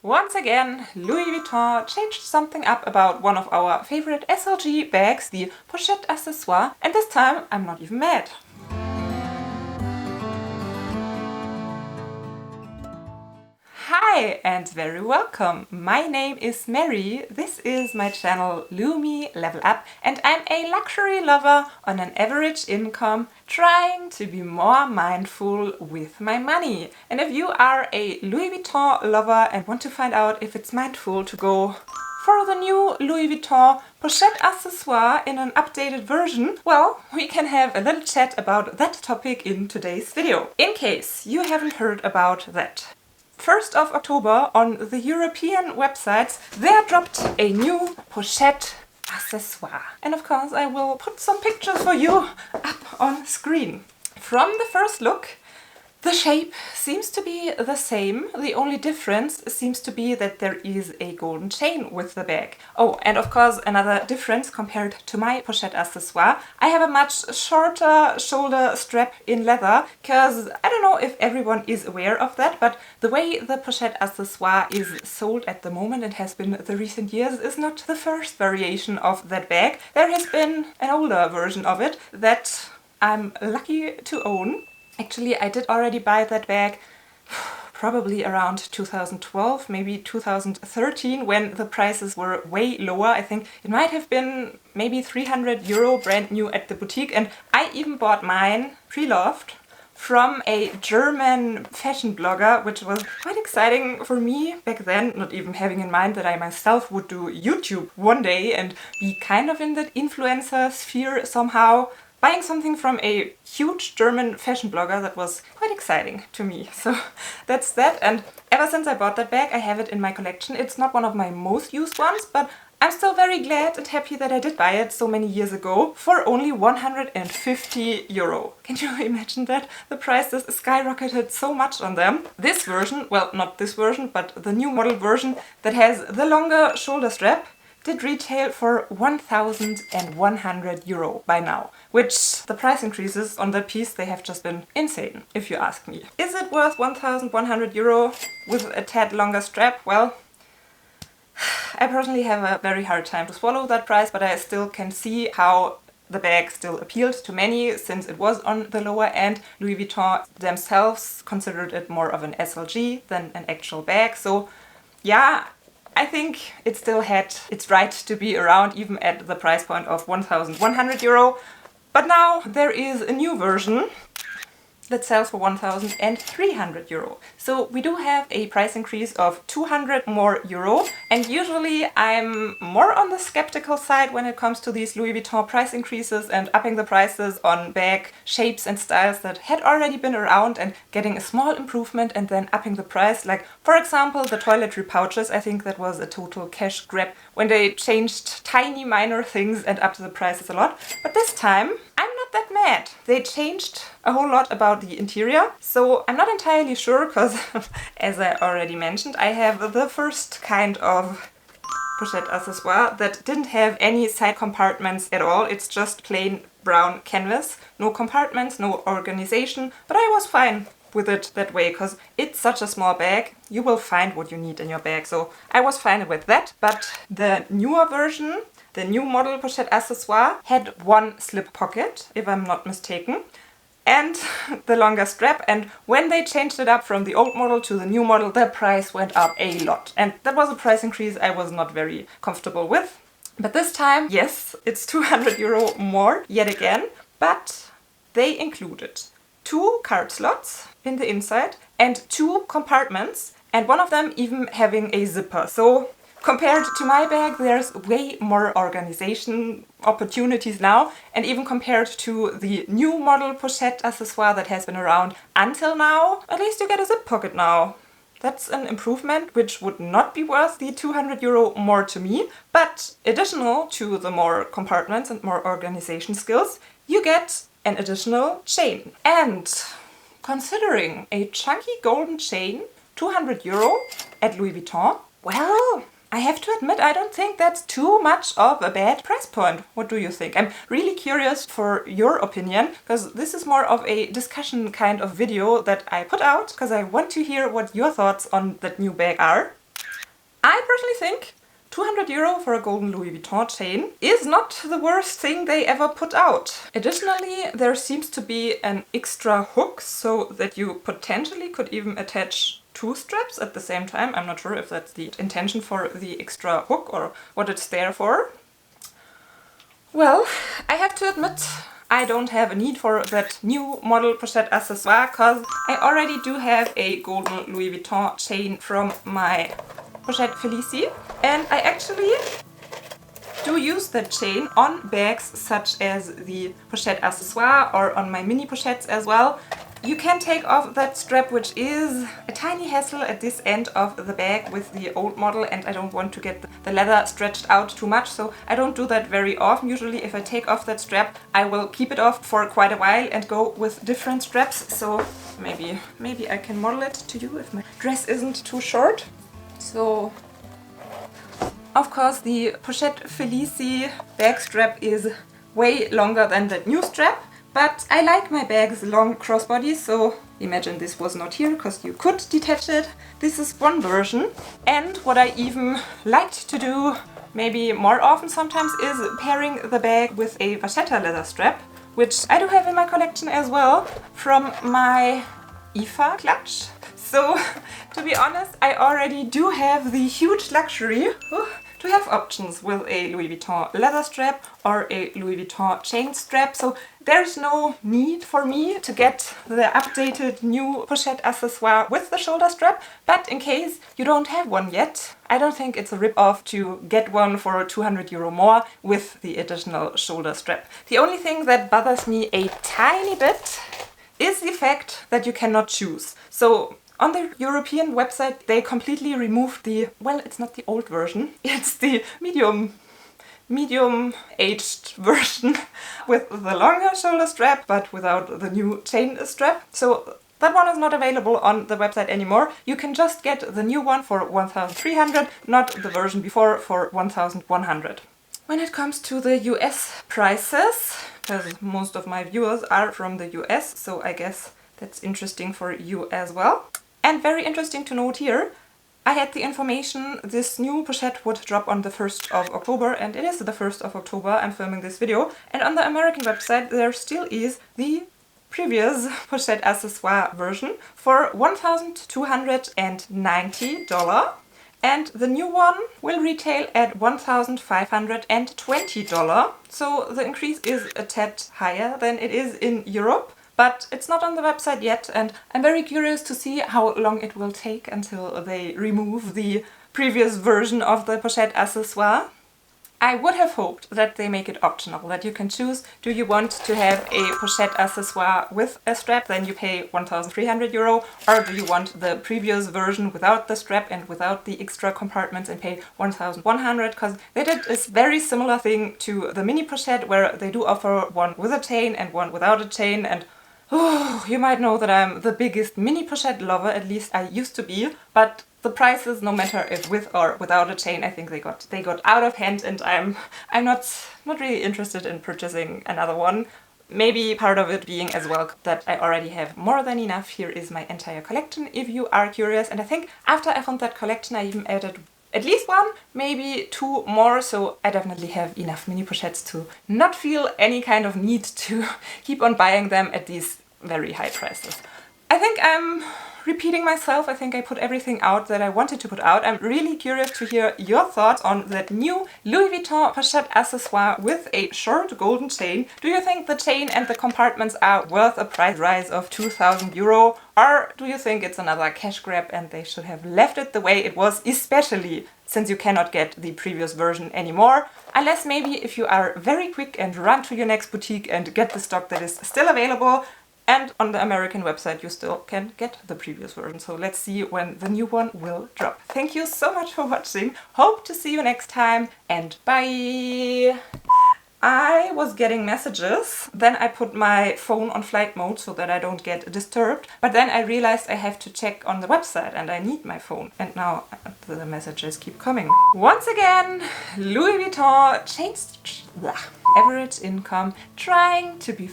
Once again, Louis Vuitton changed something up about one of our favorite SLG bags, the Pochette Accessoire, and this time I'm not even mad. Hi and very welcome! My name is Mary, this is my channel Lumi Level Up, and I'm a luxury lover on an average income trying to be more mindful with my money. And if you are a Louis Vuitton lover and want to find out if it's mindful to go for the new Louis Vuitton Pochette Accessoire in an updated version, well, we can have a little chat about that topic in today's video. In case you haven't heard about that. 1st of October on the European websites there dropped a new Pochette Accessoire. And of course I will put some pictures for you up on screen. From the first look, the shape seems to be the same. The only difference seems to be that there is a golden chain with the bag. Oh, and of course another difference compared to my Pochette Accessoire. I have a much shorter shoulder strap in leather, because I don't know if everyone is aware of that, but the way the Pochette Accessoire is sold at the moment and has been the recent years is not the first variation of that bag. There has been an older version of it that I'm lucky to own. Actually, I did already buy that bag probably around 2012, maybe 2013, when the prices were way lower. I think it might have been maybe €300 brand new at the boutique, and I even bought mine preloved from a German fashion blogger, which was quite exciting for me back then, not even having in mind that I myself would do YouTube one day and be kind of in that influencer sphere somehow. Buying something from a huge German fashion blogger, that was quite exciting to me. So that's that, and ever since I bought that bag I have it in my collection. It's not one of my most used ones, but I'm still very glad and happy that I did buy it so many years ago for only €150. Can you imagine that? The prices skyrocketed so much on them. This version, well, not this version, but the new model version that has the longer shoulder strap, did retail for €1,100 by now, which the price increases on that piece, they have just been insane, if you ask me. Is it worth €1,100 with a tad longer strap? Well, I personally have a very hard time to swallow that price, but I still can see how the bag still appealed to many since it was on the lower end. Louis Vuitton themselves considered it more of an SLG than an actual bag, so yeah, I think it still had its right to be around even at the price point of €1,100. But now there is a new version that sells for €1,300. So we do have a price increase of €200 more, and usually I'm more on the skeptical side when it comes to these Louis Vuitton price increases and upping the prices on bag shapes and styles that had already been around and getting a small improvement and then upping the price. Like, for example, the toiletry pouches. I think that was a total cash grab when they changed tiny minor things and upped the prices a lot. But this time I'm not that mad. They changed a whole lot about the interior, so I'm not entirely sure, because as I already mentioned, I have the first kind of Pochette Accessoire that didn't have any side compartments at all. It's just plain brown canvas, no compartments, no organization, but I was fine with it that way because it's such a small bag. You will find what you need in your bag, so I was fine with that. But the newer version, the new model Pochette Accessoire, had one slip pocket, if I'm not mistaken, and the longer strap, and when they changed it up from the old model to the new model, the price went up a lot. And that was a price increase I was not very comfortable with. But this time, yes, it's €200 more yet again, but they included 2 card slots in the inside and 2 compartments, and one of them even having a zipper. So compared to my bag, there's way more organization opportunities now, and even compared to the new model Pochette Accessoire that has been around until now, at least you get a zip pocket now. That's an improvement which would not be worth the €200 more to me, but additional to the more compartments and more organization skills, you get an additional chain. And considering a chunky golden chain, €200 at Louis Vuitton, well, I have to admit, I don't think that's too much of a bad price point. What do you think? I'm really curious for your opinion, because this is more of a discussion kind of video that I put out, because I want to hear what your thoughts on that new bag are. personally think 200 euro for a golden Louis Vuitton chain is not the worst thing they ever put out. Additionally, there seems to be an extra hook so that you potentially could even attach two straps at the same time. I'm not sure if that's the intention for the extra hook or what it's there for. Well, I have to admit, I don't have a need for that new model Pochette Accessoire because I already do have a golden Louis Vuitton chain from my Pochette Felicie, and I actually do use that chain on bags such as the Pochette Accessoire or on my mini pochettes as well. You can take off that strap, which is a tiny hassle at this end of the bag with the old model, and I don't want to get the leather stretched out too much, so I don't do that very often. Usually if I take off that strap, I will keep it off for quite a while and go with different straps, so maybe I can model it to you if my dress isn't too short. So, of course, the Pochette Felicie bag strap is way longer than that new strap. But I like my bags long crossbody, so imagine this was not here because you could detach it. This is one version. And what I even liked to do, maybe more often sometimes, is pairing the bag with a vachetta leather strap, which I do have in my collection as well from my IFA clutch. So, to be honest, I already do have the huge luxury to have options with a Louis Vuitton leather strap or a Louis Vuitton chain strap, so there's no need for me to get the updated new Pochette Accessoire with the shoulder strap, but in case you don't have one yet, I don't think it's a rip-off to get one for 200 euro more with the additional shoulder strap. The only thing that bothers me a tiny bit is the fact that you cannot choose. So on the European website they completely removed the, well, it's not the old version, it's the medium aged version with the longer shoulder strap but without the new chain strap. So that one is not available on the website anymore. You can just get the new one for 1,300, not the version before for 1,100. When it comes to the US prices, because most of my viewers are from the US, so I guess that's interesting for you as well. And very interesting to note here, I had the information this new Pochette would drop on the 1st of October, and it is the 1st of October I'm filming this video. And on the American website there still is the previous Pochette Accessoire version for $1,290, and the new one will retail at $1,520. So the increase is a tad higher than it is in Europe. But it's not on the website yet, and I'm very curious to see how long it will take until they remove the previous version of the Pochette Accessoire. I would have hoped that they make it optional, that you can choose, do you want to have a Pochette Accessoire with a strap, then you pay 1,300 euro, or do you want the previous version without the strap and without the extra compartments and pay 1,100, because they did this very similar thing to the mini Pochette where they do offer one with a chain and one without a chain, and you might know that I'm the biggest mini Pochette lover, at least I used to be, but the prices, no matter if with or without a chain, I think they got out of hand, and I'm not really interested in purchasing another one. Maybe part of it being as well that I already have more than enough. Here is my entire collection if you are curious, and I think after I found that collection I even added at least one, maybe two more, so I definitely have enough mini Pochettes to not feel any kind of need to keep on buying them at these very high prices. I think I'm repeating myself. I think I put everything out that I wanted to put out. I'm really curious to hear your thoughts on that new Louis Vuitton Pochette Accessoire with a short golden chain. Do you think the chain and the compartments are worth a price rise of 2,000 euro? Or do you think it's another cash grab and they should have left it the way it was, especially since you cannot get the previous version anymore? Unless maybe if you are very quick and run to your next boutique and get the stock that is still available. And on the American website you still can get the previous version. So let's see when the new one will drop. Thank you so much for watching. Hope to see you next time, and bye! I was getting messages, then I put my phone on flight mode so that I don't get disturbed, but then I realized I have to check on the website and I need my phone. And now the messages keep coming. Once again, Louis Vuitton changed average income, trying to be